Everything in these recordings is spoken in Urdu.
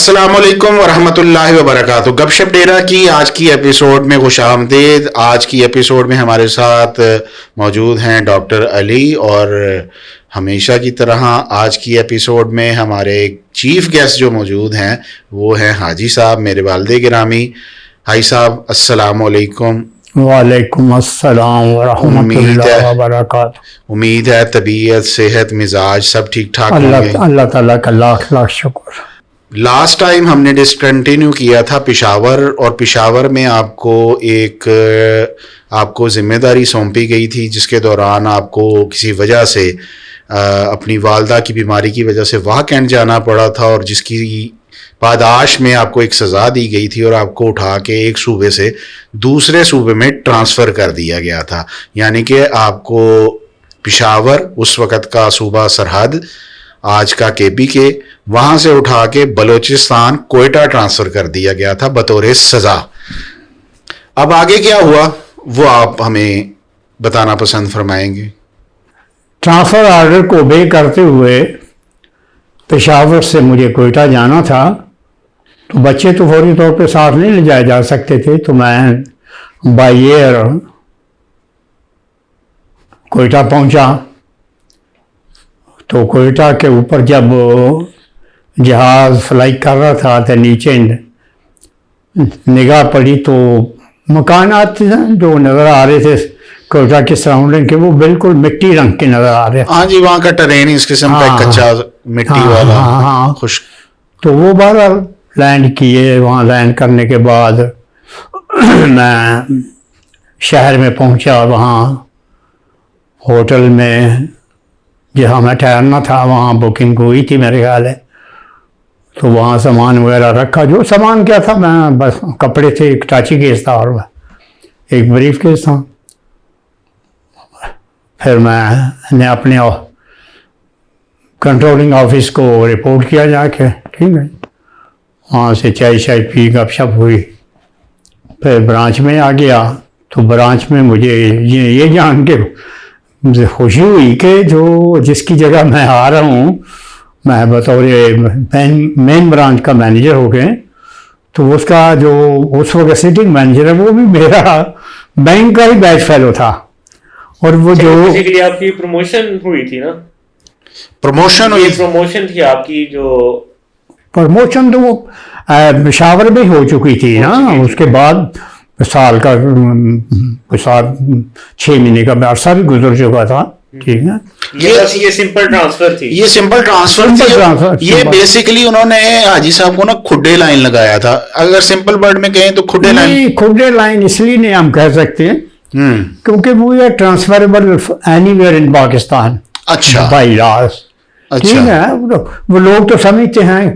السلام علیکم ورحمۃ اللہ وبرکاتہ. گپ شپ ڈیرا کی آج کی ایپیسوڈ میں خوش آمدید. آج کی ایپیسوڈ میں ہمارے ساتھ موجود ہیں ڈاکٹر علی، اور ہمیشہ کی طرح آج کی ایپیسوڈ میں ہمارے چیف گیسٹ جو موجود ہیں وہ ہیں حاجی صاحب، میرے والد گرامی. حاجی صاحب السلام علیکم. وعلیکم السلام ورحمۃ اللہ وبرکاتہ. امید ہے طبیعت، صحت، مزاج سب ٹھیک ٹھاک ہوں گے. اللہ تعالیٰ کا لاکھ لاکھ شکر. لاسٹ ٹائم ہم نے ڈسکنٹینیو کیا تھا پشاور، اور پشاور میں آپ کو ذمہ داری سونپی گئی تھی جس کے دوران آپ کو کسی وجہ سے اپنی والدہ کی بیماری کی وجہ سے واہ کینٹ جانا پڑا تھا، اور جس کی پاداش میں آپ کو ایک سزا دی گئی تھی اور آپ کو اٹھا کے ایک صوبے سے دوسرے صوبے میں ٹرانسفر کر دیا گیا تھا. یعنی کہ آپ کو پشاور، اس وقت کا صوبہ سرحد، آج کا کے پی کے، وہاں سے اٹھا کے بلوچستان کوئٹہ ٹرانسفر کر دیا گیا تھا بطور سزا. اب آگے کیا ہوا وہ آپ ہمیں بتانا پسند فرمائیں گے؟ ٹرانسفر آرڈر کو obey کرتے ہوئے پشاور سے مجھے کوئٹہ جانا تھا، تو بچے تو فوری طور پہ ساتھ نہیں لے جائے جا سکتے تھے، تو میں بائی ایئر کوئٹہ پہنچا. تو کوئٹہ کے اوپر جب جہاز فلائی کر رہا تھا تو نیچے نگاہ پڑی تو مکانات جو نظر آ رہے تھے کوئٹہ کے سراؤنڈنگ کے، وہ بالکل مٹی رنگ کے نظر آ رہے. ہاں جی، وہاں کا ٹرین اس قسم کا کچا مٹی والا خشک. تو وہ بہرحال لینڈ کیے. وہاں لینڈ کرنے کے بعد میں شہر میں پہنچا. وہاں ہوٹل میں جہاں میں ٹھہرنا تھا وہاں بکنگ ہوئی تھی میرے خیال ہے. تو وہاں سامان وغیرہ رکھا. جو سامان کیا تھا، میں بس کپڑے تھے، ایک ٹاچی کیس تھا اور ایک بریف کیس تھا. پھر میں نے اپنے کنٹرولنگ آفس کو رپورٹ کیا جا کے. ٹھیک ہے، وہاں سے چائے شائے پی گپ شپ ہوئی. پھر برانچ میں آ گیا. تو برانچ میں مجھے یہ جان کے خوشی ہوئی کہ جس کی جگہ میں آ رہا ہوں، میں بطور مین برانچ کا مینیجر ہو گئے. تو اس کا جو اس وقت سٹنگ مینیجر ہے وہ بھی میرا بینک کا ہی بیچ فیلو تھا. اور وہ جو آپ کی پروموشن ہوئی تھی نا، پروموشن تھی آپ کی، جو پروموشن تو وہ پشاور میں ہو چکی تھی نا. اس کے بعد سال کا 6 مہینے کا عرصہ بھی گزر چکا تھا. ٹھیک ہے، یہ سمپل ٹرانسفر تھی. یہ سمپل ٹرانسفر یہ بیسیکلی انہوں نے حاجی صاحب کو نا کھڈے لائن لگایا تھا. اگر سمپل ورڈ میں کہیں تو کھڈے لائن اس لیے نہیں ہم کہہ سکتے کیونکہ وہ ہے ٹرانسفریبل اینی ویئر ان پاکستان. اچھا، بائی لاس. ٹھیک ہے، وہ لوگ تو سمجھتے ہیں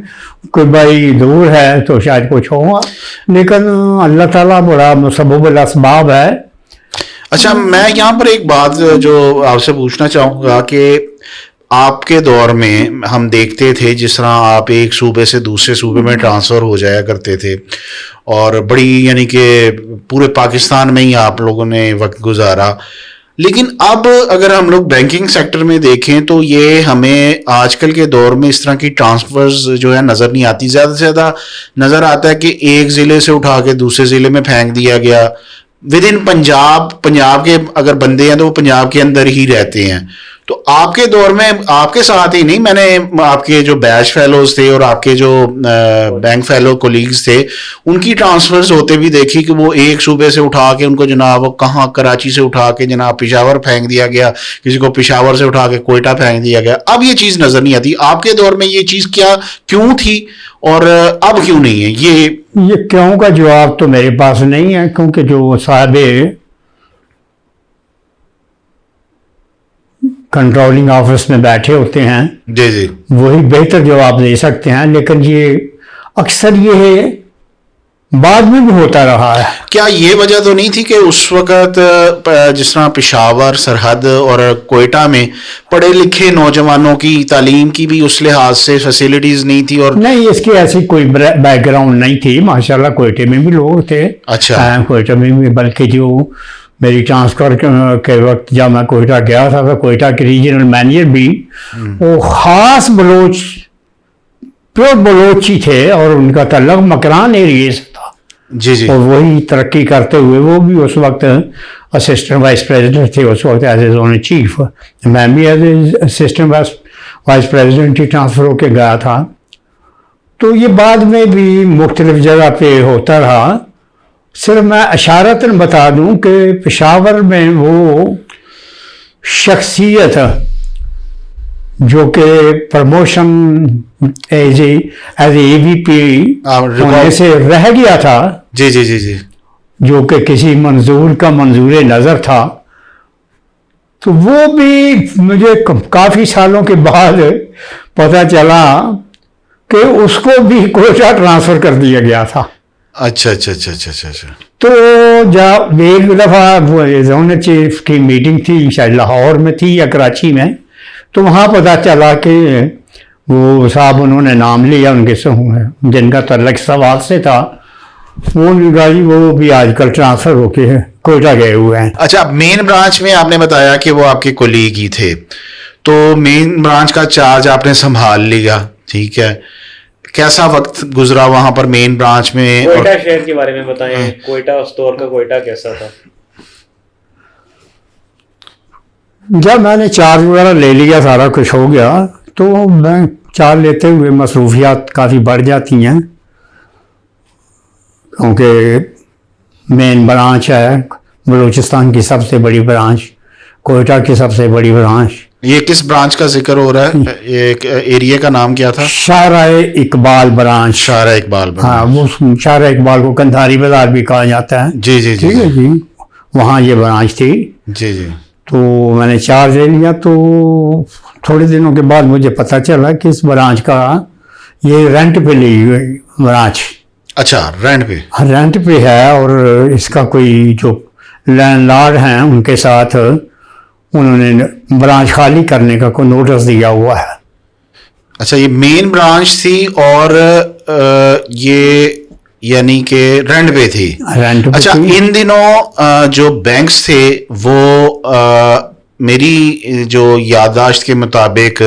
کوئی بھائی دور ہے تو شاید کچھ ہوگا، لیکن اللہ تعالیٰ بڑا مسبب الاسباب ہے. اچھا، میں یہاں پر ایک بات جو آپ سے پوچھنا چاہوں گا کہ آپ کے دور میں ہم دیکھتے تھے جس طرح آپ ایک صوبے سے دوسرے صوبے میں ٹرانسفر ہو جایا کرتے تھے، اور بڑی یعنی کہ پورے پاکستان میں ہی آپ لوگوں نے وقت گزارا. لیکن اب اگر ہم لوگ بینکنگ سیکٹر میں دیکھیں تو یہ ہمیں آج کل کے دور میں اس طرح کی ٹرانسفرز جو ہے نظر نہیں آتی. زیادہ سے زیادہ نظر آتا ہے کہ ایک ضلع سے اٹھا کے دوسرے ضلع میں پھینک دیا گیا. ود ان پنجاب کے اگر بندے ہیں تو وہ پنجاب کے اندر ہی رہتے ہیں. تو آپ کے دور میں آپ کے ساتھ ہی نہیں، میں نے آپ کے جو بیچ فیلوز تھے اور آپ کے جو بینک فیلو کولیگز تھے ان کی ٹرانسفرز ہوتے بھی دیکھی کہ وہ ایک صوبے سے اٹھا کے ان کو جناب کہاں کراچی سے اٹھا کے جناب پشاور پھینک دیا گیا، کسی کو پشاور سے اٹھا کے کوئٹہ پھینک دیا گیا. اب یہ چیز نظر نہیں آتی. آپ کے دور میں یہ چیز کیوں تھی اور اب کیوں نہیں ہے؟ یہ کیوں کا جواب تو میرے پاس نہیں ہے، کیونکہ جو صاحب کنٹرولنگ آفس میں بیٹھے ہوتے ہیں جی وہی بہتر جواب دے سکتے ہیں. لیکن یہ اکثر یہ بعد میں بھی ہوتا رہا ہے. کیا یہ وجہ تو نہیں تھی کہ اس وقت جس طرح پشاور سرحد اور کوئٹہ میں پڑھے لکھے نوجوانوں کی تعلیم کی بھی اس لحاظ سے فیسلٹیز نہیں تھی؟ اور نہیں، اس کی ایسی کوئی بیک گراؤنڈ نہیں تھی. ماشاءاللہ کوئٹے میں بھی لوگ تھے. اچھا، کوئٹہ میں بھی، بلکہ جو میری ٹرانسفر کے وقت جب میں کوئٹہ گیا تھا تو کوئٹہ کے ریجنل مینیجر بھی وہ خاص بلوچ پیور بلوچی تھے اور ان کا تعلق مکران ایریے سے تھا. جی جی اور وہی ترقی کرتے ہوئے وہ بھی اس وقت اسسٹنٹ وائس پریزیڈنٹ تھے اس وقت ایز اے زون چیف. میں بھی as a assistant vice president ہی ٹرانسفر ہو کے گیا تھا. تو یہ بعد میں بھی مختلف جگہ پہ ہوتا رہا. صرف میں اشارتاً بتا دوں کہ پشاور میں وہ شخصیت جو کہ پروموشن ایز اے وی پی ہونے سے رہ گیا تھا, جی جی جی جی جو کہ کسی منظور کا منظور نظر تھا, تو وہ بھی مجھے کافی سالوں کے بعد پتہ چلا کہ اس کو بھی کوئٹہ ٹرانسفر کر دیا گیا تھا. اچھا اچھا اچھا اچھا اچھا اچھا. تو جب ایک دفعہ زون چیف کی میٹنگ تھی, شاید لاہور میں تھی یا کراچی میں, تو وہاں پتہ چلا کہ وہ صاحب انہوں نے نام لیا ان کے جن کا تعلق سوات سے تھا, وہ جی وہ بھی آج کل ٹرانسفر ہو کے کوئٹہ گئے ہوئے ہیں. اچھا, مین برانچ میں آپ نے بتایا کہ وہ آپ کے کولیگ ہی تھے, تو مین برانچ کا چارج آپ نے سنبھال لیا, ٹھیک ہے. کیسا وقت گزرا وہاں پر مین برانچ میں؟ کوئٹہ شہر کے بارے میں بتائیں, کوئٹہ اس دور کا کوئٹہ کیسا تھا؟ جب میں نے چارج وغیرہ لے لیا, سارا کچھ ہو گیا, تو میں چارج لیتے ہوئے مصروفیات کافی بڑھ جاتی ہیں, کیونکہ مین برانچ ہے بلوچستان کی سب سے بڑی برانچ, کوئٹہ کی سب سے بڑی برانچ. یہ کس برانچ کا ذکر ہو رہا ہے؟ ایک ایریا کا نام کیا تھا؟ شاہراہ اقبال برانچ. شاہراہ اقبال برانچ. ہاں, وہ شاہراہ اقبال کو کندھاری بازار بھی کہا جاتا ہے. جی جی جی ٹھیک ہے جی, وہاں یہ برانچ تھی. جی جی. تو میں نے چارج لے لیا, تو تھوڑے دنوں کے بعد مجھے پتہ چلا کہ اس برانچ کا یہ رینٹ پہ لی ہوئی برانچ. اچھا, رینٹ پہ؟ رینٹ پہ ہے, اور اس کا کوئی جو لینڈ لارڈ ہیں ان کے ساتھ انہوں نے برانچ خالی کرنے کا کوئی نوٹس دیا ہوا ہے. اچھا, یہ مین برانچ تھی اور یہ یعنی کہ رینٹ پہ تھی. رینٹ پہ اچھا, تھی. ان دنوں جو بینکس تھے وہ میری جو یادداشت کے مطابق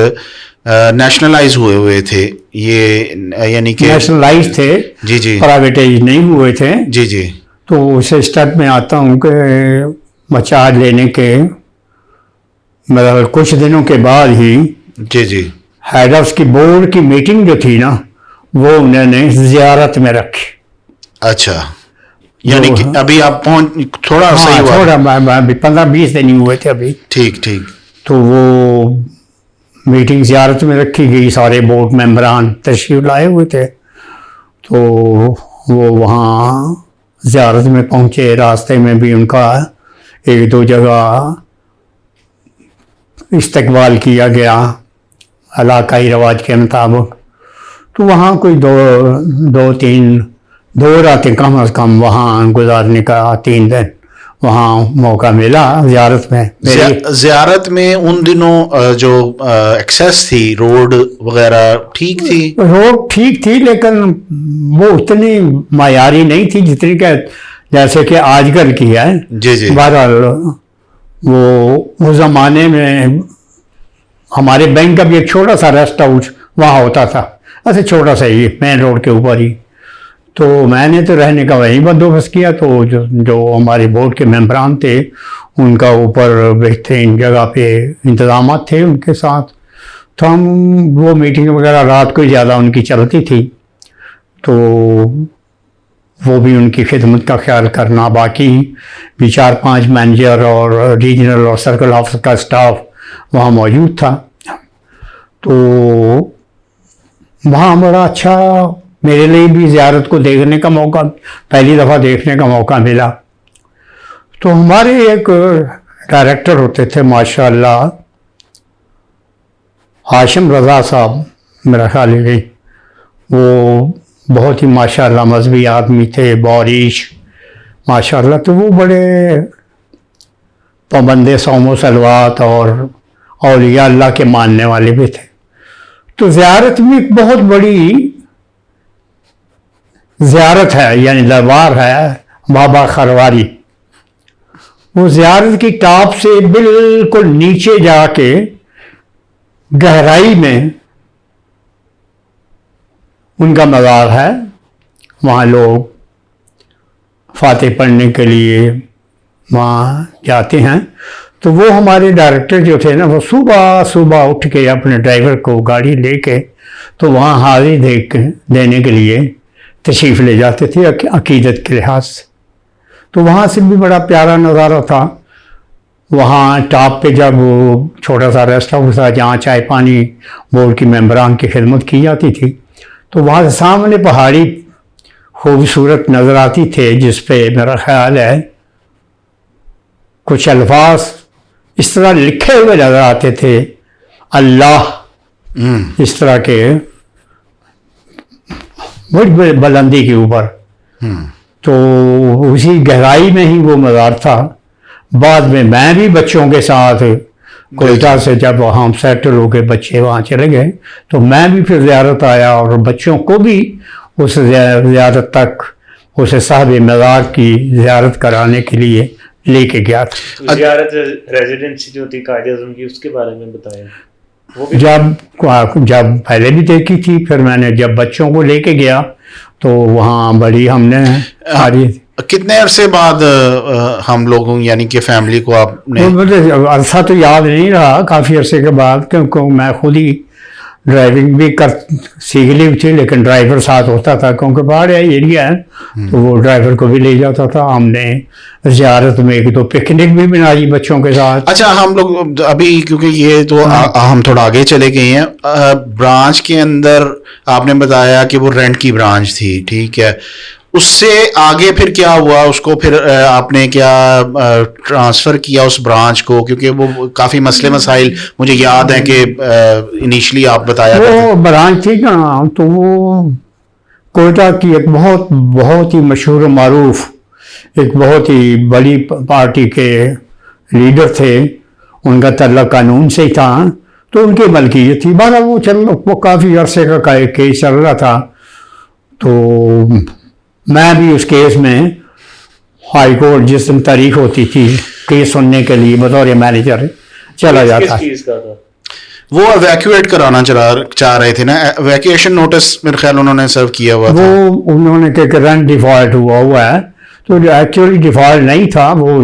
نیشنلائز ہوئے تھے, یہ یعنی کہ نیشنلائز تھے. جی جی. پرائیویٹائز نہیں ہوئے تھے. جی جی. تو اسے اسٹیپ میں آتا ہوں کہ چارج لینے کے مطلب کچھ دنوں کے بعد ہی جی جی ہیڈ آف کی بورڈ کی میٹنگ جو تھی نا, وہ انہوں نے زیارت میں رکھی. اچھا, یعنی کہ ابھی آپ تھوڑا صحیح ہوا؟ تھوڑا 15-20 دن ہی ہوئے تھے ابھی. ٹھیک ٹھیک. تو وہ میٹنگ زیارت میں رکھی گئی, سارے بورڈ ممبران تشریف لائے ہوئے تھے. تو وہ وہاں زیارت میں پہنچے, راستے میں بھی ان کا ایک دو جگہ استقبال کیا گیا علاقائی رواج کے مطابق. تو وہاں کوئی دو راتیں کم از کم وہاں گزارنے کا, 3 دن وہاں موقع ملا زیارت میں. زیارت میں ان دنوں جو ایکسیس تھی, روڈ وغیرہ ٹھیک تھی؟ روڈ ٹھیک تھی, لیکن وہ اتنی معیاری نہیں تھی جتنی کہ جیسے کہ آج کل کی ہے. جی جی. بہرحال وہ زمانے میں ہمارے بینک کا بھی ایک چھوٹا سا ریسٹ ہاؤس وہاں ہوتا تھا, ایسے چھوٹا سا ہی مین روڈ کے اوپر ہی. تو میں نے تو رہنے کا وہیں بندوبست کیا. تو جو ہمارے بورڈ کے ممبران تھے ان کا اوپر بہترین جگہ پہ انتظامات تھے ان کے ساتھ. تو ہم وہ میٹنگ وغیرہ رات کو ہی زیادہ ان کی چلتی تھی, تو وہ بھی ان کی خدمت کا خیال کرنا. باقی بھی 4-5 مینیجر اور ریجنل اور سرکل آفس کا اسٹاف وہاں موجود تھا. تو وہاں بڑا اچھا میرے لیے بھی زیارت کو دیکھنے کا موقع, پہلی دفعہ دیکھنے کا موقع ملا. تو ہمارے ایک ڈائریکٹر ہوتے تھے ماشاء اللہ, ہاشم رضا صاحب میرا خیال ہے, وہ بہت ہی ماشاء اللہ مذہبی آدمی تھے, باریش ماشاء اللہ. تو وہ بڑے پابند صوم و صلوات اور اولیاء اللہ کے ماننے والے بھی تھے. تو زیارت میں ایک بہت بڑی زیارت ہے, یعنی دربار ہے بابا خرواری. وہ زیارت کی ٹاپ سے بالکل نیچے جا کے گہرائی میں ان کا مزار ہے، وہاں لوگ فاتح پڑھنے کے لیے وہاں جاتے ہیں. تو وہ ہمارے ڈائریکٹر جو تھے نا، وہ صبح اٹھ کے اپنے ڈرائیور کو گاڑی لے کے تو وہاں حاضری دینے کے لیے تشریف لے جاتے تھے عقیدت کے لحاظ سے. تو وہاں سے بھی بڑا پیارا نظارہ تھا. وہاں ٹاپ پہ جب وہ چھوٹا سا ریسٹ ہاؤس تھا جہاں چائے پانی بورڈ کی ممبران کی خدمت کی جاتی تھی، تو وہاں سے سامنے پہاڑی خوبصورت نظر آتی تھے، جس پہ میرا خیال ہے کچھ الفاظ اس طرح لکھے ہوئے نظر آتے تھے، اللہ، اس طرح کے بڑی بلندی کے اوپر. تو اسی گہرائی میں ہی وہ مزار تھا. بعد میں بھی بچوں کے ساتھ کوئٹہ سے جب ہم سیٹل ہو کے بچے وہاں چلے گئے تو میں بھی پھر زیارت آیا اور بچوں کو بھی اس زیارت تک اسے صاحب مزار کی زیارت کرانے کے لیے لے کے گیا تھا. زیارت ریزیڈنسی جو تھی قائد اعظم کی، اس کے بارے میں بتائیں. جب پہلے بھی دیکھی تھی، پھر میں نے جب بچوں کو لے کے گیا تو وہاں بڑی ہم نے کتنے عرصے بعد ہم لوگوں یعنی کہ فیملی کو آپ نے؟ عرصہ تو یاد نہیں رہا، کافی عرصے کے بعد، کیونکہ میں خود ہی ڈرائیونگ بھی سیکھ لی تھی، لیکن ڈرائیور ساتھ ہوتا تھا کیونکہ باہر ایریا ہے تو وہ ڈرائیور کو بھی لے جاتا تھا. ہم نے زیارت میں ایک دو پکنک بھی بنائی بچوں کے ساتھ. اچھا، ہم لوگ ابھی کیونکہ یہ تو ہم تھوڑا آگے چلے گئے ہیں. برانچ کے اندر آپ نے بتایا کہ وہ رینٹ کی برانچ تھی، ٹھیک ہے. اس سے آگے پھر کیا ہوا؟ اس کو پھر آپ نے کیا ٹرانسفر کیا اس برانچ کو؟ کیونکہ وہ کافی مسئلے مسائل مجھے یاد ہے کہ انیشلی آپ بتایا وہ برانچ تھی نا، تو وہ کوئٹہ کی ایک بہت ہی مشہور و معروف ایک بہت ہی بڑی پارٹی کے لیڈر تھے. ان کا تعلق قانون سے ہی تھا تو ان کی ملکیت تھی. بہرحال وہ کافی عرصے کا کیس چل رہا تھا. تو میں بھی اس کیس میں ہائی کورٹ جس دن تاریخ ہوتی تھی کیس سننے کے لیے بطور مینیجر چلا جاتا. وہ ایویکویٹ کرانا چاہ رہے تھے نا، ایویکویشن نوٹس میرے خیال انہوں نے سرو کیا ہوا تھا. وہ انہوں نے کہ رینٹ ڈیفالٹ ہوا ہے، تو ایکچولی ڈیفالٹ نہیں تھا، وہ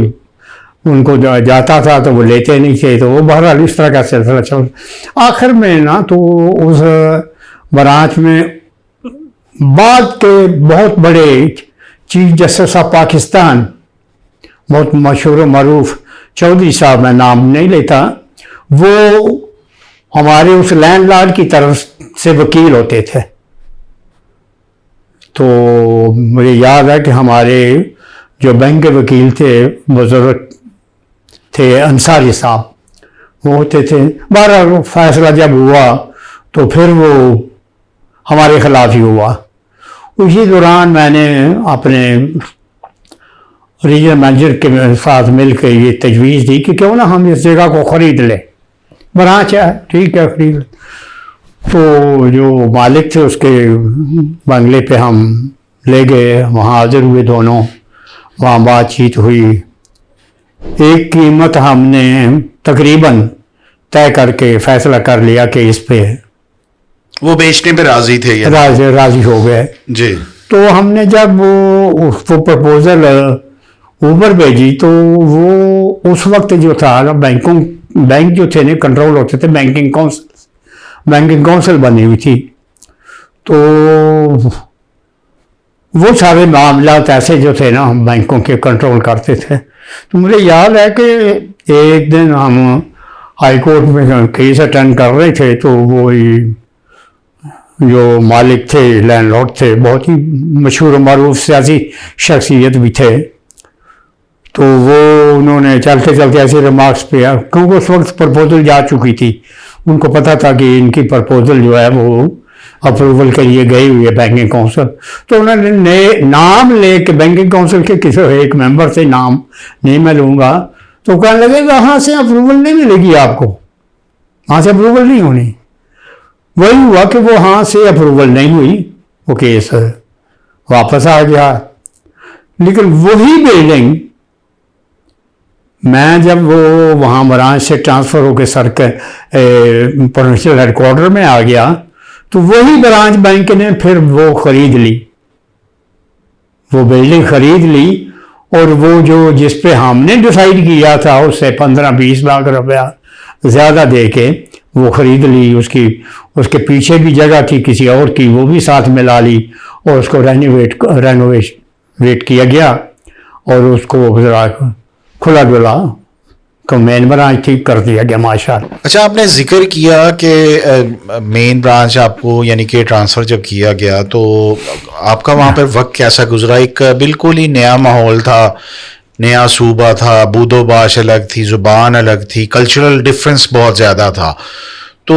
ان کو جاتا تھا تو وہ لیتے نہیں تھے. تو وہ بہرحال اس طرح کا سلسلہ چل. آخر میں نا تو اس برانچ میں بعد کے بہت بڑے چیف جسٹس آف پاکستان، بہت مشہور و معروف چودھری صاحب، میں نام نہیں لیتا، وہ ہمارے اس لینڈ لارڈ کی طرف سے وکیل ہوتے تھے. تو مجھے یاد ہے کہ ہمارے جو بینک کے وکیل تھے بزرگ تھے انصاری صاحب، وہ ہوتے تھے. بہرحال فیصلہ جب ہوا تو پھر وہ ہمارے خلاف ہی ہوا. اسی دوران میں نے اپنے ریجنل مینیجر کے ساتھ مل کے یہ تجویز دی کہ کیوں نہ ہم اس جگہ کو خرید لیں. برانچ ہے، ٹھیک ہے، خرید لیں. تو جو مالک تھے اس کے بنگلے پہ ہم لے گئے، وہاں حاضر ہوئے دونوں، وہاں بات چیت ہوئی. ایک قیمت ہم نے تقریباً طے کر کے فیصلہ کر لیا کہ اس پہ وہ بیچنے پہ راضی تھے، راضی ہو گئے جی. تو ہم نے جب وہ پرپوزل اوپر بھیجی تو وہ اس وقت جو تھا بینک جو تھے نا کنٹرول ہوتے تھے، بینکنگ کونسل بنی ہوئی تھی. تو وہ سارے معاملات ایسے جو تھے نا بینکوں کے کنٹرول کرتے تھے. تو مجھے یاد ہے کہ ایک دن ہم ہائی کورٹ میں کیس اٹینڈ کر رہے تھے تو وہ جو مالک تھے، لینڈ لارڈ تھے، بہت ہی مشہور و معروف سیاسی شخصیت بھی تھے. تو وہ انہوں نے چلتے چلتے ایسے ریمارکس پہ، کیونکہ اس وقت پرپوزل جا چکی تھی، ان کو پتہ تھا کہ ان کی پرپوزل جو ہے وہ اپروول کے لیے گئی ہوئی ہے بینکنگ کونسل. تو انہوں نے نام لے کے بینکنگ کونسل کے کسی ایک ممبر سے، نام نہیں میں لوں گا، تو کہنے لگے وہاں سے اپروول نہیں ملے گی آپ کو، وہاں سے اپروول نہیں ہونی. وہی ہوا کہ وہ ہاں سے اپروول نہیں ہوئی، وہ کیس واپس آ گیا. لیکن وہی بلڈنگ میں جب وہ وہاں برانچ سے ٹرانسفر ہو کے پروونشل ہیڈ کوارٹر میں آ گیا تو وہی برانچ بینک نے پھر وہ خرید لی، وہ بلڈنگ خرید لی، اور وہ جو جس پہ ہم نے ڈیسائیڈ کیا تھا اس سے 15-20 لاکھ روپیہ زیادہ دے کے وہ خرید لی. اس کے پیچھے بھی جگہ تھی کسی اور کی، وہ بھی ساتھ ملا لی اور اس کو رینوویٹ کیا گیا، اور اس کو ذرا کھلا ڈلا کو مین برانچ ٹھیک کر دیا گیا ماشاء اللہ. اچھا، آپ نے ذکر کیا کہ مین برانچ آپ کو یعنی کہ ٹرانسفر جب کیا گیا تو آپ کا وہاں پر وقت کیسا گزرا؟ ایک بالکل ہی نیا ماحول تھا، نیا صوبہ تھا، بود و باش الگ تھی، زبان الگ تھی، کلچرل ڈفرینس بہت زیادہ تھا. تو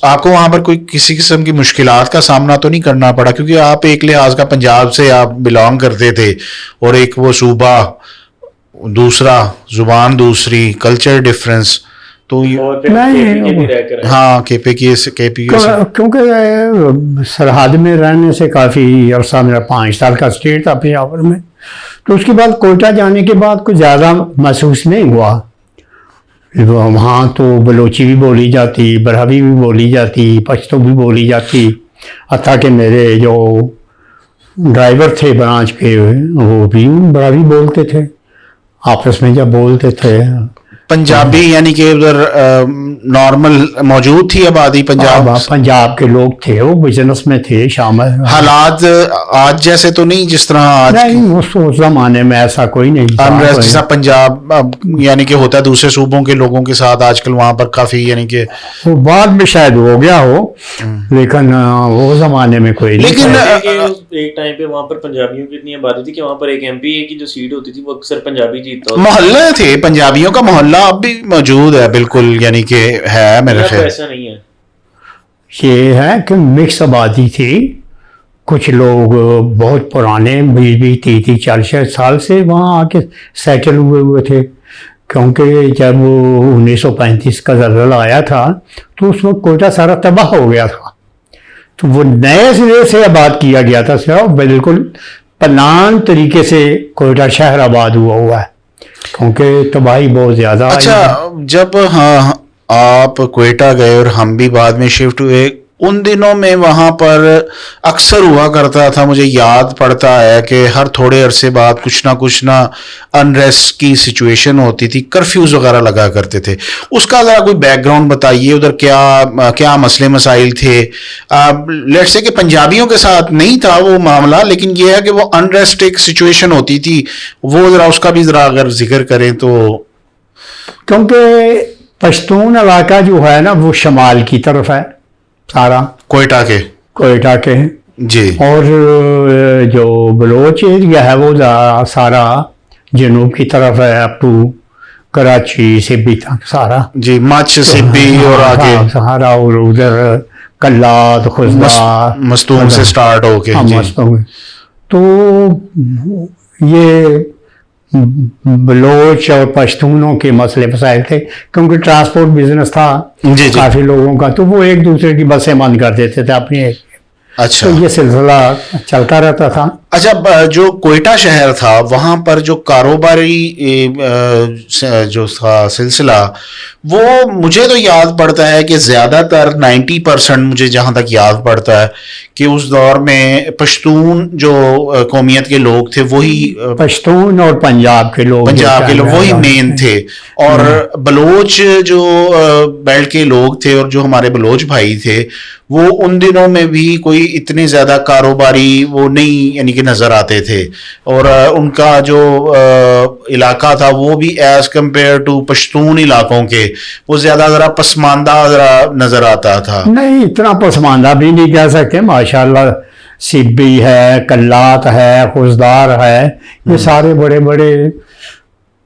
آپ کو وہاں پر کوئی کسی قسم کی مشکلات کا سامنا تو نہیں کرنا پڑا؟ کیونکہ آپ ایک لحاظ کا پنجاب سے آپ بلانگ کرتے تھے، اور ایک وہ صوبہ دوسرا، زبان دوسری، کلچر ڈفرینس. تو اور پھر KP بھی رہ کر ہاں کے پی کیونکہ سرحد میں رہنے سے کافی عرصہ، میرا 5 سال کا اسٹے تھا پشاور میں، تو اس کے بعد کوئٹہ جانے کے بعد کچھ زیادہ محسوس نہیں ہوا. وہاں تو بلوچی بھی بولی جاتی، برہوی بھی بولی جاتی، پشتو بھی بولی جاتی، حتیٰ کہ میرے جو ڈرائیور تھے برانچ کے وہ بھی برہوی بولتے تھے، آپس میں جب بولتے تھے. پنجابی یعنی کہ ادھر نارمل موجود تھی آبادی پنجاب کے لوگ تھے، وہ بزنس میں تھے شامل. حالات آج جیسے تو نہیں جس طرح آج نہیں، اس زمانے میں ایسا کوئی نہیں تھا. جیسا پنجاب یعنی کہ ہوتا ہے دوسرے صوبوں کے لوگوں کے ساتھ آج کل وہاں پر کافی، یعنی کہ وہ بعد میں شاید ہو گیا ہو، لیکن وہ زمانے میں کوئی نہیں. لیکن ایک ٹائم پہ وہاں پر پنجابیوں کی اتنی آبادی تھی کہ وہاں پر ایک MP کی جو سیٹ ہوتی تھی وہ اکثر پنجابی جیتتا ہوتا. محلے تھے پنجابیوں کا، محلہ اب بھی موجود ہے بالکل، یعنی کہ ہے میرے خیال. ایسا نہیں ہے، یہ ہے کہ مکس آبادی تھی. کچھ لوگ بہت پرانے 20-30-40 سال سے وہاں آ کے سیٹل ہوئے تھے، کیونکہ جب 1935 کا زلزلہ آیا تھا تو اس وقت کوئٹہ سارا تباہ ہو گیا تھا، تو وہ نئے سرے سے آباد کیا گیا تھا. بالکل پلان طریقے سے کوئٹہ شہر آباد ہوا ہے، کیونکہ تباہی بہت زیادہ آئی. اچھا، جب آپ کوئٹہ گئے اور ہم بھی بعد میں شفٹ ہوئے، ان دنوں میں وہاں پر اکثر ہوا کرتا تھا، مجھے یاد پڑتا ہے کہ ہر تھوڑے عرصے بعد کچھ نہ انریسٹ کی سچویشن ہوتی تھی، کرفیوز وغیرہ لگا کرتے تھے. اس کا ذرا کوئی بیک گراؤنڈ بتائیے، ادھر کیا مسئلے مسائل تھے؟ لیٹس سے کہ پنجابیوں کے ساتھ نہیں تھا وہ معاملہ، لیکن یہ ہے کہ وہ انریسٹ ایک سچویشن ہوتی تھی، وہ ذرا اس کا بھی ذرا اگر ذکر کریں تو. کیونکہ پشتون علاقہ جو ہے نا وہ شمال کی طرف ہے سارا، کوئٹہ کے جی، اور جو بلوچ ایریا ہے وہ سارا جنوب کی طرف ہے، اپ ٹو کراچی سبی تک سارا. جی، مچھ سبی اور آگے سارا، اور ادھر کلات خزدار مستونگ سے سٹارٹ ہو کے. تو یہ بلوچ اور پشتونوں کے مسئلے مسائل تھے، کیونکہ ٹرانسپورٹ بزنس تھا کافی لوگوں کا، تو وہ ایک دوسرے کی بسیں بند کر دیتے تھے اپنی. اچھا، تو یہ سلسلہ چلتا رہتا تھا. اچھا، جو کوئٹہ شہر تھا وہاں پر جو کاروباری جو تھا سلسلہ، وہ مجھے تو یاد پڑتا ہے کہ زیادہ تر 90% مجھے جہاں تک یاد پڑتا ہے کہ اس دور میں پشتون جو قومیت کے لوگ تھے وہی پشتون اور پنجاب کے لوگ وہی مین تھے، اور بلوچ جو بیلٹ کے لوگ تھے اور جو ہمارے بلوچ بھائی تھے وہ ان دنوں میں بھی کوئی اتنے زیادہ کاروباری وہ نہیں یعنی کہ نظر آتے تھے، اور ان کا جو علاقہ تھا وہ بھی ایز کمپیئر ٹو پشتون علاقوں کے وہ زیادہ ذرا پسماندہ ذرا نظر آتا تھا. نہیں اتنا پسماندہ بھی نہیں کہہ سکتے، ماشاءاللہ سبی ہے، کلات ہے، خزدار ہے، یہ سارے بڑے بڑے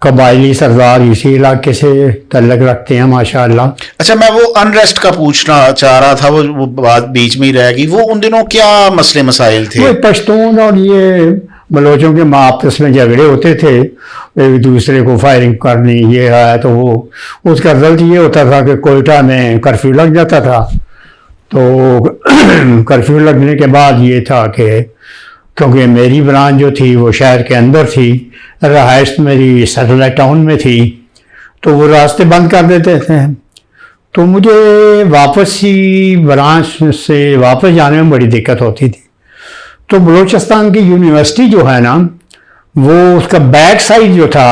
قبائلی سردار اسی علاقے سے تعلق رکھتے ہیں ماشاءاللہ. اچھا، میں وہ انریسٹ کا پوچھنا چاہ رہا تھا، وہ بات بیچ میں ہی رہ گئی. وہ ان دنوں کیا مسئلے مسائل تھے؟ وہ پشتون اور یہ بلوچوں کے آپس میں جھگڑے ہوتے تھے، ایک دوسرے کو فائرنگ کرنی، یہ ہے تو وہ اس کا رزلٹ یہ ہوتا تھا کہ کوئٹہ میں کرفیو لگ جاتا تھا. تو کرفیو لگنے کے بعد یہ تھا کہ کیونکہ میری برانچ جو تھی وہ شہر کے اندر تھی، رہائش میری سیٹلائٹ ٹاؤن میں تھی، تو وہ راستے بند کر دیتے تھے. تو مجھے واپسی برانچ سے واپس جانے میں بڑی دقت ہوتی تھی. تو بلوچستان کی یونیورسٹی جو ہے نا وہ اس کا بیک سائڈ جو تھا،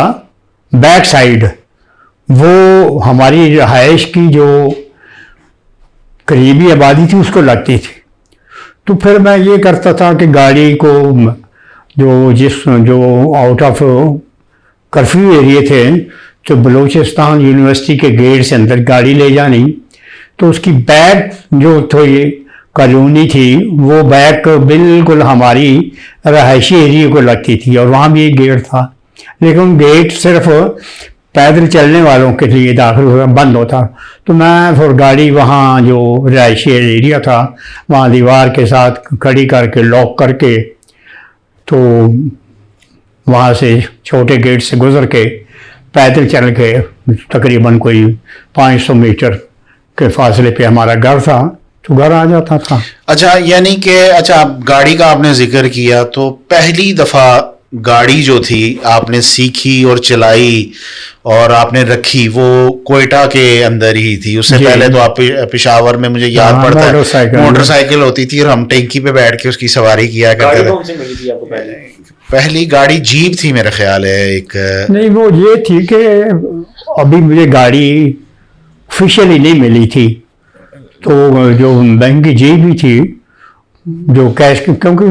بیک سائڈ وہ ہماری رہائش کی جو قریبی آبادی تھی اس کو لگتی تھی. تو پھر میں یہ کرتا تھا کہ گاڑی کو جو آؤٹ آف کرفیو ایریے تھے تو بلوچستان یونیورسٹی کے گیٹ سے اندر گاڑی لے جانی. تو اس کی بیک جو تھوڑی کالونی تھی وہ بیک بالکل ہماری رہائشی ایریے کو لگتی تھی اور وہاں بھی ایک گیٹ تھا، لیکن گیٹ صرف پیدل چلنے والوں کے لیے داخل بند ہوتا. تو میں پھر گاڑی وہاں جو رہائشی ایریا تھا وہاں دیوار کے ساتھ کھڑی کر کے لاک کر کے تو وہاں سے چھوٹے گیٹ سے گزر کے پیدل چل کے تقریباً کوئی 500 میٹر کے فاصلے پہ ہمارا گھر تھا تو گھر آ جاتا تھا. اچھا یعنی کہ اچھا گاڑی کا آپ نے ذکر کیا تو پہلی دفعہ گاڑی جو تھی آپ نے سیکھی اور چلائی اور آپ نے رکھی وہ کوئٹہ کے اندر ہی تھی. اس سے پہلے تو آپ پشاور میں مجھے یاد پڑتا ہے موٹر سائیکل ہوتی تھی اور ہم ٹینکی پہ بیٹھ کے اس کی سواری کیا کرتے تھے. کون سی ملی تھی آپ کو پہلی گاڑی جیپ تھی میرا خیال ہے ایک. نہیں وہ یہ تھی کہ ابھی مجھے گاڑی آفیشیلی نہیں ملی تھی تو جو بینک کی جیپ بھی تھی جو کیش، کیونکہ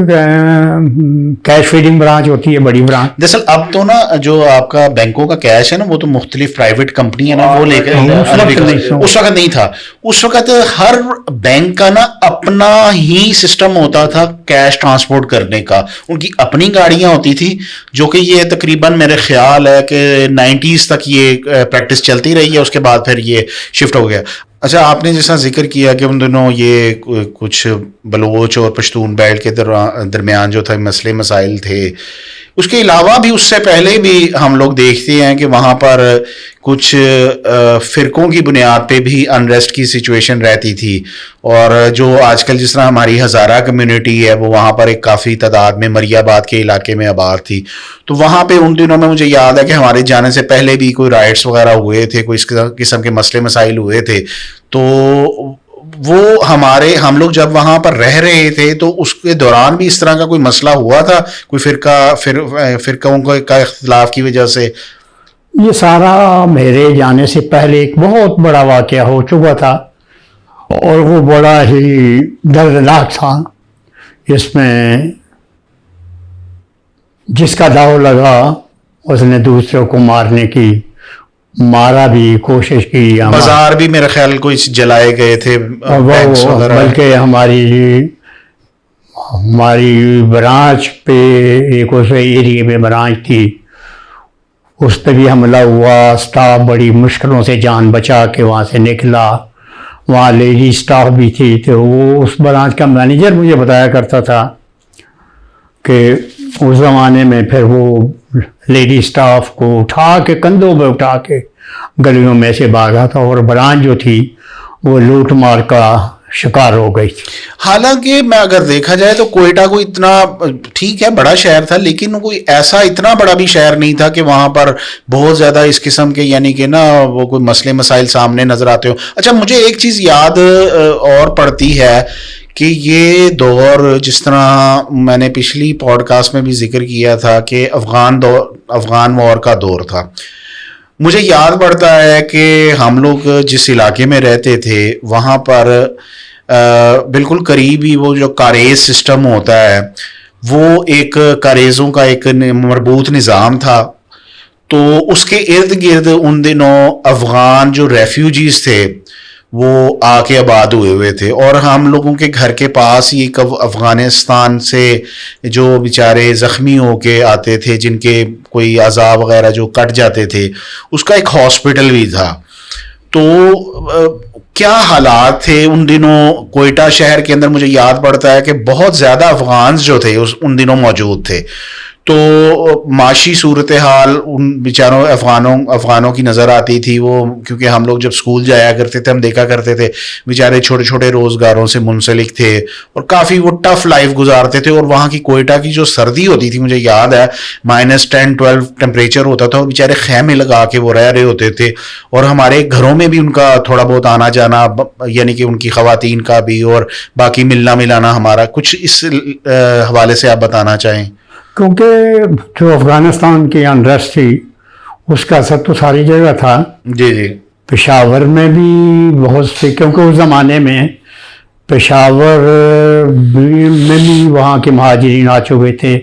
کیش فیڈنگ برانچ ہوتی ہے بڑی برانچ. دراصل اب تو نا جو آپ کا بینکوں کا کیش ہے نا وہ تو مختلف پرائیویٹ کمپنی ہے نا وہ لے کے اس وقت نہیں تھا. اس وقت ہر بینک کا نا اپنا ہی سسٹم ہوتا تھا کیش ٹرانسپورٹ کرنے کا. ان کی اپنی گاڑیاں ہوتی تھی جو کہ یہ تقریباً میرے خیال ہے کہ 90s تک یہ پریکٹس چلتی رہی ہے، اس کے بعد پھر یہ شفٹ ہو گیا. اچھا آپ نے جیسا ذکر کیا کہ ان دنوں یہ کچھ بلوچ اور پشتون بیلٹ کے درمیان جو تھا مسئلے مسائل تھے، اس کے علاوہ بھی اس سے پہلے بھی ہم لوگ دیکھتے ہیں کہ وہاں پر کچھ فرقوں کی بنیاد پہ بھی انریسٹ کی سچویشن رہتی تھی. اور جو آج کل جس طرح ہماری ہزارہ کمیونٹی ہے وہ وہاں پر ایک کافی تعداد میں مری آباد کے علاقے میں آباد تھی. تو وہاں پہ ان دنوں میں مجھے یاد ہے کہ ہمارے جانے سے پہلے بھی کوئی رائٹس وغیرہ ہوئے تھے، کوئی اس قسم کے مسئلے مسائل ہوئے تھے. تو وہ ہم لوگ جب وہاں پر رہ رہے تھے تو اس کے دوران بھی اس طرح کا کوئی مسئلہ ہوا تھا، کوئی فرقوں کا اختلاف کی وجہ سے؟ یہ سارا میرے جانے سے پہلے ایک بہت بڑا واقعہ ہو چکا تھا اور وہ بڑا ہی دردناک تھا. اس میں جس کا داؤ لگا اس نے دوسروں کو مارنے کی مارا بھی، کوشش کی. بازار بھی میرے خیال کوئی جلائے گئے تھے بلکہ ہماری برانچ پہ ایک اس ایریے میں برانچ تھی اس پہ بھی حملہ ہوا. سٹاف بڑی مشکلوں سے جان بچا کے وہاں سے نکلا. وہاں لیڈی سٹاف بھی تھی تو وہ اس برانچ کا مینیجر مجھے بتایا کرتا تھا کہ اس زمانے میں پھر وہ لیڈی سٹاف کو اٹھا کے کندھوں پہ اٹھا کے گلیوں میں سے بھاگا تھا اور برانچ جو تھی وہ لوٹ مار کا شکار ہو گئی تھی. حالانکہ میں اگر دیکھا جائے تو کوئٹہ کو اتنا ٹھیک ہے بڑا شہر تھا لیکن کوئی ایسا اتنا بڑا بھی شہر نہیں تھا کہ وہاں پر بہت زیادہ اس قسم کے یعنی کہ نا وہ کوئی مسئلے مسائل سامنے نظر آتے ہو. اچھا مجھے ایک چیز یاد اور پڑتی ہے کہ یہ دور جس طرح میں نے پچھلی پوڈ کاسٹ میں بھی ذکر کیا تھا کہ افغان وار کا دور تھا. مجھے یاد پڑتا ہے کہ ہم لوگ جس علاقے میں رہتے تھے وہاں پر بالکل قریب ہی وہ جو کاریز سسٹم ہوتا ہے وہ ایک کاریزوں کا ایک مربوط نظام تھا. تو اس کے ارد گرد ان دنوں افغان جو ریفیوجیز تھے وہ آ کے آباد ہوئے تھے اور ہم لوگوں کے گھر کے پاس ہی ایک افغانستان سے جو بیچارے زخمی ہو کے آتے تھے جن کے کوئی اعضاء وغیرہ جو کٹ جاتے تھے اس کا ایک ہاسپٹل بھی تھا. تو کیا حالات تھے ان دنوں کوئٹہ شہر کے اندر؟ مجھے یاد پڑتا ہے کہ بہت زیادہ افغانز جو تھے ان دنوں موجود تھے. تو معاشی صورتحال ان بیچاروں افغانوں کی نظر آتی تھی. وہ کیونکہ ہم لوگ جب اسکول جایا کرتے تھے ہم دیکھا کرتے تھے بیچارے چھوٹے چھوٹے روزگاروں سے منسلک تھے اور کافی وہ ٹف لائف گزارتے تھے. اور وہاں کی کوئٹہ کی جو سردی ہوتی تھی مجھے یاد ہے -10-12 ٹمپریچر ہوتا تھا اور بیچارے خیمے لگا کے وہ رہ رہے ہوتے تھے. اور ہمارے گھروں میں بھی ان کا تھوڑا بہت آنا جانا, یعنی کہ ان کی خواتین کا بھی اور باقی ملنا ملانا ہمارا. کچھ اس حوالے سے آپ بتانا چاہیں؟ کیونکہ جو افغانستان کی انرسٹ تھی اس کا اثر تو ساری جگہ تھا. جی جی. پشاور میں بھی بہت سے, کیونکہ اس زمانے میں پشاور میں بھی وہاں کے مہاجرین آ چکے تھے.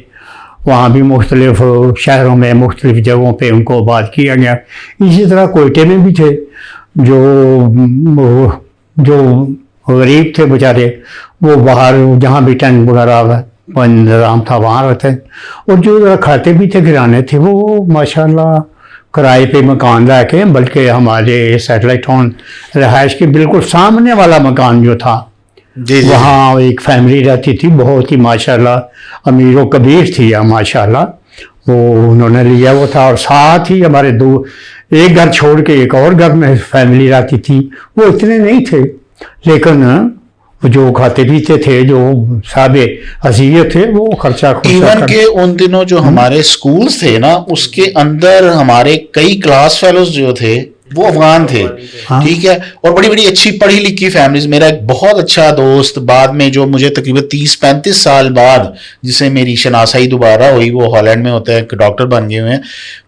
وہاں بھی مختلف شہروں میں مختلف جگہوں پہ ان کو آباد کیا گیا. اسی طرح کوئٹے میں بھی تھے جو غریب تھے بیچارے, وہ باہر جہاں بھی ٹینٹ وغیرہ انتظام تھا وہاں رہتے. اور جو کھاتے بھی تھے گھرانے تھے وہ ماشاءاللہ کرائے پہ مکان لا کے, بلکہ ہمارے سیٹلائٹ ٹاؤن رہائش کے بالکل سامنے والا مکان جو تھا جی جی. وہاں ایک فیملی رہتی تھی بہت ہی ماشاءاللہ امیر و کبیر تھی ماشاءاللہ, وہ انہوں نے لیا وہ تھا. اور ساتھ ہی ہمارے ایک گھر چھوڑ کے ایک اور گھر میں فیملی رہتی تھی. وہ اتنے نہیں تھے لیکن جو کھاتے پیتے تھے, جو صاحب حیثیت تھے, وہ خرچہ ایون کہ ان دنوں جو ہمارے اسکولز تھے نا اس کے اندر ہمارے کئی کلاس فیلوز جو تھے وہ افغان تھے. ٹھیک ہے. اور بڑی بڑی اچھی پڑھی لکھی فیملیز. میرا ایک بہت اچھا دوست بعد میں جو مجھے تقریباً 30-35 سال بعد جسے میری شناسائی دوبارہ ہوئی, وہ ہالینڈ میں ہوتا ہے, ڈاکٹر بن گئے ہوئے ہیں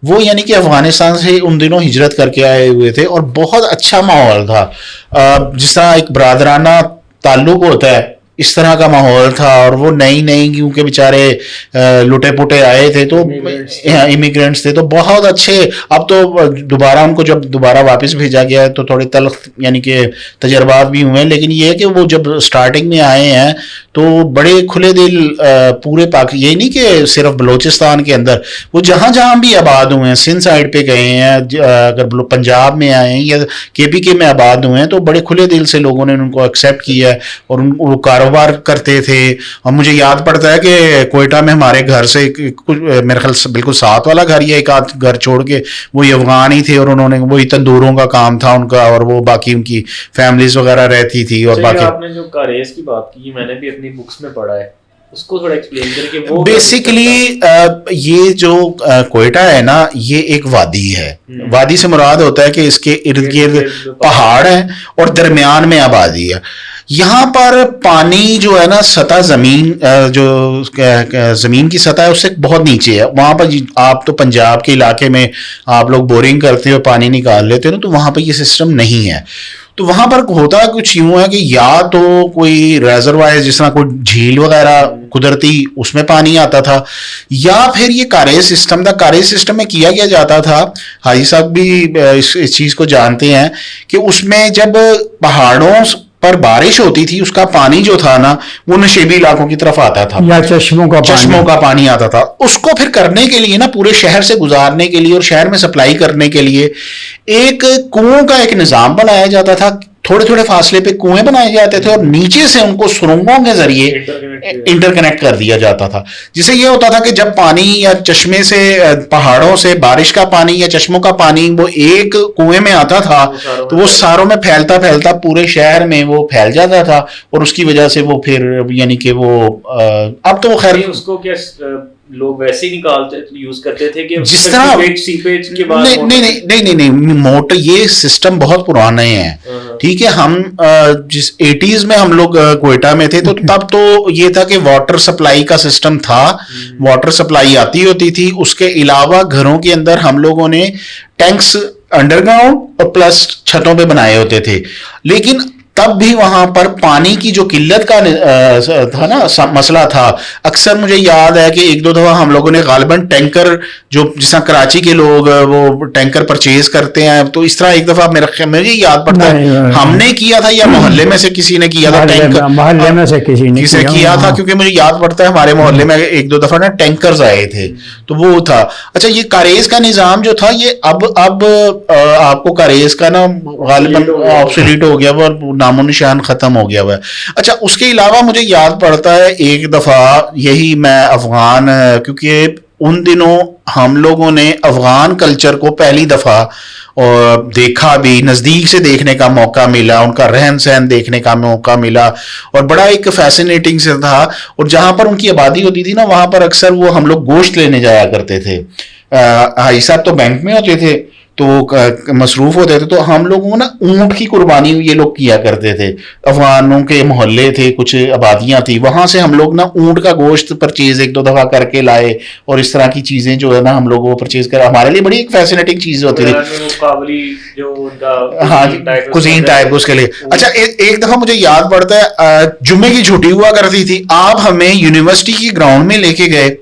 وہ, یعنی کہ افغانستان سے ان دنوں ہجرت کر کے آئے ہوئے تھے. اور بہت اچھا ماحول تھا, جس طرح ایک برادرانہ تعلق ہوتا ہے اس طرح کا ماحول تھا. اور وہ نئی کیونکہ بیچارے لٹے پٹے آئے تھے تو امیگرینٹس تھے تو بہت اچھے. اب تو دوبارہ ان کو جب دوبارہ واپس بھیجا گیا ہے تو تھوڑے تلخ یعنی کہ تجربات بھی ہوئے ہیں, لیکن یہ ہے کہ وہ جب اسٹارٹنگ میں آئے ہیں تو بڑے کھلے دل پورے یہ نہیں کہ صرف بلوچستان کے اندر, وہ جہاں بھی آباد ہوئے ہیں, سندھ سائڈ پہ گئے ہیں, اگر پنجاب میں آئے ہیں یا KPK میں آباد ہوئے ہیں تو بڑے کھلے دل سے لوگوں نے ان کو ایکسیپٹ کیا ہے اور وہ کاروبار کرتے تھے. اور مجھے یاد پڑتا ہے کہ کوئٹہ میں ہمارے گھر سے میرے خیال سے بالکل ساتھ والا گھر یا ایک آدھ گھر چھوڑ کے وہی افغان ہی تھے اور انہوں نے وہی تندوروں کا کام تھا ان کا, اور وہ باقی ان کی فیملیز وغیرہ رہتی تھی. اور باقی آپ نے جو کاریز کی بات کی میں نے بھی اپنی بکس میں پڑھا ہے, اس کو تھوڑا ایکسپلین کر کے. وہ بیسیکلی یہ جو کوئٹہ ہے نا یہ ایک وادی ہے. وادی سے مراد ہوتا ہے کہ اس کے ارد گرد پہاڑ ہیں اور درمیان میں آبادی ہے. یہاں پر پانی جو ہے نا سطح جو زمین کی سطح ہے اس سے بہت نیچے ہے. وہاں پر آپ تو پنجاب کے علاقے میں آپ لوگ بورنگ کرتے ہو پانی نکال لیتے ہو نا, تو وہاں پہ یہ سسٹم نہیں ہے. تو وہاں پر ہوتا کچھ یوں ہے کہ یا تو کوئی ریزروائر جس طرح کوئی جھیل وغیرہ قدرتی اس میں پانی آتا تھا, یا پھر یہ کاریز سسٹم تھا. کاریز سسٹم میں کیا جاتا تھا, حاجی صاحب بھی اس چیز کو جانتے ہیں کہ اس میں جب پہاڑوں پر بارش ہوتی تھی اس کا پانی جو تھا نا وہ نشیبی علاقوں کی طرف آتا تھا, یا چشموں کا پانی آتا تھا. اس کو پھر کرنے کے لیے نا پورے شہر سے گزارنے کے لیے اور شہر میں سپلائی کرنے کے لیے ایک کنووں کا ایک نظام بنایا جاتا تھا. تھوڑے فاصلے پہ کنویں بنائے جاتے تھے اور نیچے سے ان کو سرنگوں کے ذریعے انٹر کنیکٹ کر دیا جاتا تھا, جس سے یہ ہوتا تھا کہ جب پانی یا چشمے سے پہاڑوں سے بارش کا پانی یا چشموں کا پانی وہ ایک کنویں میں آتا تھا تو وہ ساروں میں پھیلتا پورے شہر میں وہ پھیل جاتا تھا. اور اس کی وجہ سے وہ پھر یعنی کہ وہ اب تو وہ خیر اس کو کیا لوگ ویسے ہی نکالتے یوز کرتے تھے کہ جس طرح سیپیج کے بعد نہیں موٹر یہ سسٹم بہت پرانے ہیں. ٹھیک ہے. ہم جس 80s میں ہم لوگ کوئٹہ میں تھے تو تب تو یہ تھا کہ واٹر سپلائی کا سسٹم تھا, واٹر سپلائی آتی ہوتی تھی. اس کے علاوہ گھروں کے اندر ہم لوگوں نے ٹینکس انڈر گراؤنڈ اور پلس چھتوں پہ بنائے ہوتے تھے. لیکن تب بھی وہاں پر پانی کی جو قلت کا تھا نا مسئلہ تھا. اکثر مجھے یاد ہے کہ ایک دو دفعہ ہم لوگوں نے غالباً ٹینکر جو جس طرح کراچی کے لوگ وہ ٹینکر پرچیز کرتے ہیں تو اس طرح ایک دفعہ مجھے یاد پڑتا ہے ہم نے کیا تھا یا محلے میں سے کسی نے کیا تھا, محلے میں سے کسی نے کیا تھا, کیونکہ مجھے یاد پڑتا ہے ہمارے محلے میں ایک دو دفعہ نا ٹینکرز آئے تھے تو وہ تھا. اچھا یہ کاریز کا نظام جو تھا یہ اب آپ کو کاریز کا نا غالباً آبسولیٹ ہو گیا وہ نام و نشان ختم ہو گیا ہوا ہے. اچھا اس کے علاوہ مجھے یاد پڑتا ہے ایک دفعہ یہی میں افغان کیونکہ ان دنوں ہم لوگوں نے افغان کلچر کو پہلی دفعہ اور دیکھا بھی, نزدیک سے دیکھنے کا موقع ملا, ان کا رہن سہن دیکھنے کا موقع ملا, اور بڑا ایک فیسینیٹنگ سے تھا. اور جہاں پر ان کی آبادی ہوتی تھی نا, وہاں پر اکثر وہ ہم لوگ گوشت لینے جایا کرتے تھے. حاجی صاحب تو بینک میں ہوتے تھے تو مصروف ہوتے تھے, تو ہم لوگوں نا اونٹ کی قربانی یہ لوگ کیا کرتے تھے. افغانوں کے محلے تھے, کچھ آبادیاں تھیں, وہاں سے ہم لوگ نا اونٹ کا گوشت پرچیز 1-2 دفعہ کر کے لائے, اور اس طرح کی چیزیں جو ہے نا ہم لوگ وہ پرچیز کر, ہمارے لیے بڑی ایک فیسینیٹنگ چیز ہوتی تھی. ہاں کوزین ٹائپ اس کے لیے. اچھا ایک دفعہ مجھے یاد پڑتا ہے, جمعے کی چھٹی ہوا کرتی تھی, آپ ہمیں یونیورسٹی کی گراؤنڈ میں لے کے گئے,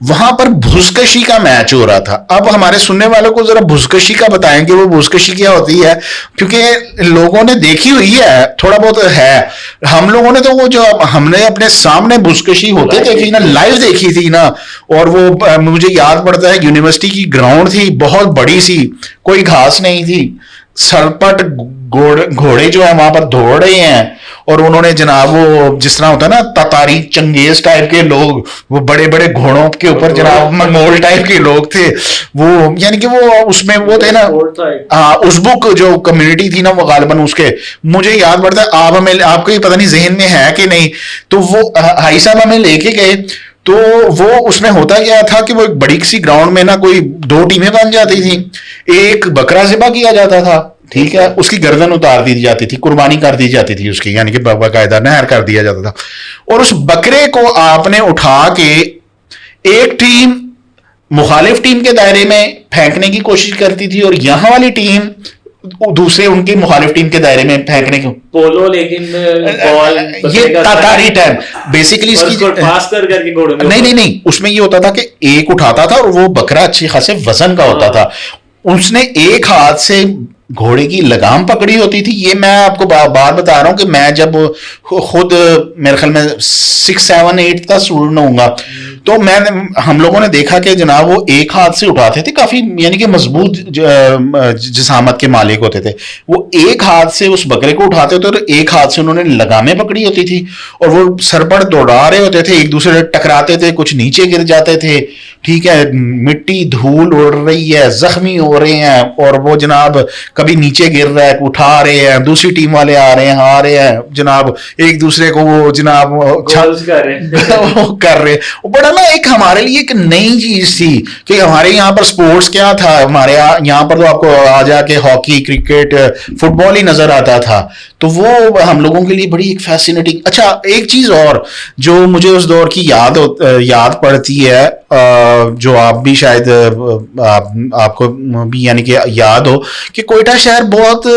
وہاں پر بھسکشی کا میچ ہو رہا تھا. اب ہمارے سننے والوں کو ذرا بھسکشی کا بتائیں کہ وہ بھسکشی کیا ہوتی ہے, کیونکہ لوگوں نے دیکھی ہوئی ہے, تھوڑا بہت ہے. ہم لوگوں نے تو وہ جو ہم نے اپنے سامنے بھسکشی ہوتے دیکھی نا, لائیو دیکھی تھی نا, اور وہ مجھے یاد پڑتا ہے یونیورسٹی کی گراؤنڈ تھی, بہت بڑی سی, کوئی گھاس نہیں تھی, سرپٹ گھوڑے جو ہیں وہاں پر دوڑ رہے ہیں, اور انہوں نے جناب وہ جس طرح ہوتا ہے نا تاتاری چنگیز ٹائپ کے لوگ, وہ بڑے بڑے گھوڑوں کے اوپر جناب منگول ٹائپ کے لوگ تھے وہ, یعنی کہ وہ اس میں وہ تھے نا, ہاں ازبک جو کمیونٹی تھی نا وہ غالباً اس کے, مجھے یاد پڑتا ہے. آپ ہمیں, آپ کو یہ پتہ نہیں ذہن میں ہے کہ نہیں, تو وہ حاجی صاحب ہمیں لے کے گئے, تو وہ اس میں ہوتا کیا تھا کہ وہ ایک بڑی سی گراؤنڈ میں نا کوئی 2 ٹیمیں بن جاتی تھیں, ایک بکرا ذبح کیا جاتا تھا, ٹھیک ہے, اس کی گردن اتار دی جاتی تھی, قربانی کر دی جاتی تھی اس کی, یعنی کہ باقاعدہ نہر کر دیا جاتا تھا, اور اس بکرے کو آپ نے اٹھا کے ایک ٹیم مخالف ٹیم کے دائرے میں پھینکنے کی کوشش کرتی تھی, اور یہاں والی ٹیم دوسرے ان کی مخالف ٹیم کے دائرے میں پھینکنے کو پولو, لیکن یہ تاتاری ٹائم بیسیکلی اس کی نہیں, اس میں یہ ہوتا تھا کہ ایک اٹھاتا تھا, اور وہ بکرا اچھی خاصے وزن کا ہوتا تھا, اس نے ایک ہاتھ سے گھوڑے کی لگام پکڑی ہوتی تھی. یہ میں آپ کو بات بتا رہا ہوں کہ میں جب خود میرے خیال میں 6, 7, 8 کا اسٹوڈنٹ ہوں گا, تو ہم لوگوں نے دیکھا کہ جناب وہ ایک ہاتھ سے اٹھاتے تھے, کافی یعنی کہ مضبوط جسامت کے مالک ہوتے تھے, وہ ایک ہاتھ سے اس بکرے کو اٹھاتے ہوتے, اور ایک ہاتھ سے انہوں نے لگامیں پکڑی ہوتی تھی, اور وہ سر پر دوڑا رہے ہوتے تھے, ایک دوسرے سے ٹکراتے تھے, کچھ نیچے گر جاتے تھے, ٹھیک ہے, مٹی دھول اڑ رہی ہے, زخمی ہو رہے ہیں, اور وہ جناب کبھی نیچے گر رہا ہے, اٹھا رہے ہیں, دوسری ٹیم والے آ رہے ہیں جناب, ایک دوسرے کو وہ جناب کر رہے. بڑا نا ایک ہمارے لیے ایک نئی چیز تھی کہ ہمارے یہاں پر سپورٹس کیا تھا, ہمارے یہاں پر تو آپ کو آ جا کے ہاکی, کرکٹ, فٹ بال ہی نظر آتا تھا, تو وہ ہم لوگوں کے لیے بڑی ایک فیسینیٹنگ. اچھا ایک چیز اور جو مجھے اس دور کی یاد پڑتی ہے, جو آپ بھی شاید آپ کو بھی یعنی کہ یاد ہو, کہ کوئٹہ شہر بہت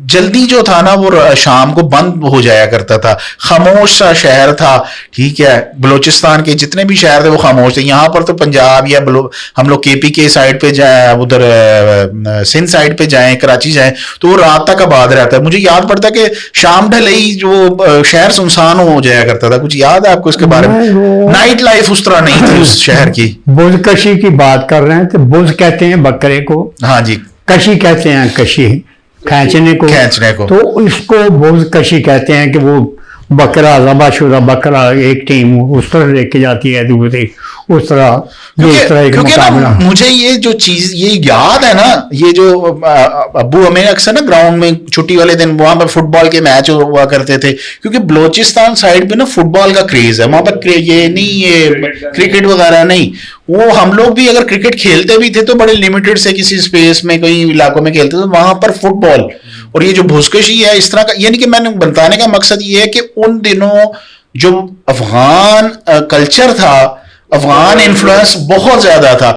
جلدی جو تھا نا وہ شام کو بند ہو جایا کرتا تھا, خاموش سا شہر تھا, ٹھیک ہے, بلوچستان کے جتنے بھی شہر تھے وہ خاموش تھے. یہاں پر تو پنجاب یا ہم لوگ کے پی کے سائڈ پہ جائیں, ادھر سندھ سائڈ پہ جائیں, کراچی جائیں, تو وہ رات تک آباد رہتا ہے. مجھے یاد پڑتا ہے کہ شام ڈھلے ہی جو شہر سنسان ہو جایا کرتا تھا. کچھ یاد ہے آپ کو اس کے بارے میں؟ نائٹ لائف اس طرح نہیں تھی اس شہر کی. بزکشی کی بات کر رہے ہیں, تو بز کہتے ہیں بکرے کو, ہاں جی, کشی کہتے ہیں کشی کھینچنے کو, تو اس کو بز کشی کہتے ہیں کہ وہ بکرا ذبح شدہ بکرا ایک ٹیم اس طرح لے کے جاتی ہے دوسری اس طرح, اس طرح ایک مقابلہ. مجھے یہ جو چیز یہ یاد ہے نا, یہ جو ابو ہمیں اکثر نا گراؤنڈ میں چھٹی والے دن وہاں پر فٹ بال کے میچ ہوا کرتے تھے, کیونکہ بلوچستان سائڈ پہ نا فٹ بال کا کریز ہے, وہاں پر یہ نہیں, یہ کرکٹ وغیرہ نہیں. وہ ہم لوگ بھی اگر کرکٹ کھیلتے بھی تھے تو بڑے لمیٹڈ سے کسی اسپیس میں کئی علاقوں میں کھیلتے تھے, وہاں پر فٹ بال. اور یہ جو بھسکشی ہے اس طرح کا, یعنی کہ میں نے بتانے کا مقصد یہ ہے کہ ان دنوں جو افغان کلچر تھا, افغان انفلوئنس بہت زیادہ تھا.